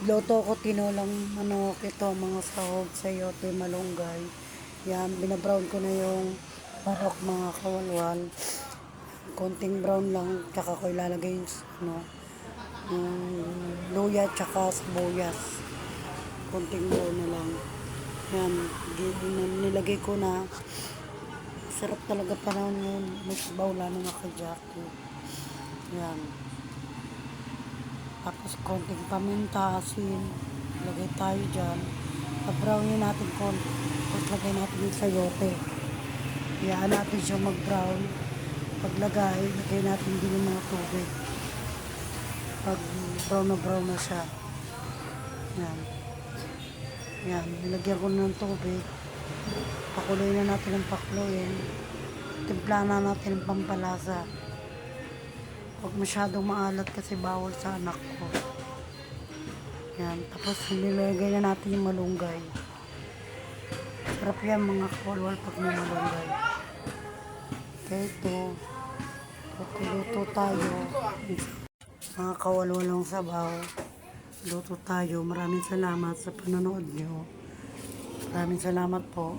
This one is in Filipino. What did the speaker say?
Luto ko tinolang manok, ito mga sahog, sayote, malunggay. Yan, binabrown ko na yung manok mga kawalwal. Konting brown lang, tsaka ko ilalagay yung luya tsaka sibuyas. Konting brown na lang. Yan, nilagay ko na. Sarap talaga panahon yun. May sabaw lalo na kay Jackie. Yan. Tapos konting paminta, asin. Lagay tayo dyan. Pa-brownin natin konti. Tapos lagay natin yung sayote. Iyaan natin siya mag-brown. Paglagay, lagay natin din yung mga tubig. Pag brown na siya. Yan. Yan. Nilagyan ko ng tubig. Pakuloy na natin ang pakuluin. Timpla na natin ang pampalasa. Huwag masyadong maalat kasi bawal sa anak ko. Yan. Tapos nilagay na natin yung malunggay. Sarap yan mga kawalwal pag may malunggay. Kaya ito. Luto tayo. Mga kawalwalang sabaw. Luto tayo. Maraming salamat sa panonood nyo. Maraming salamat po.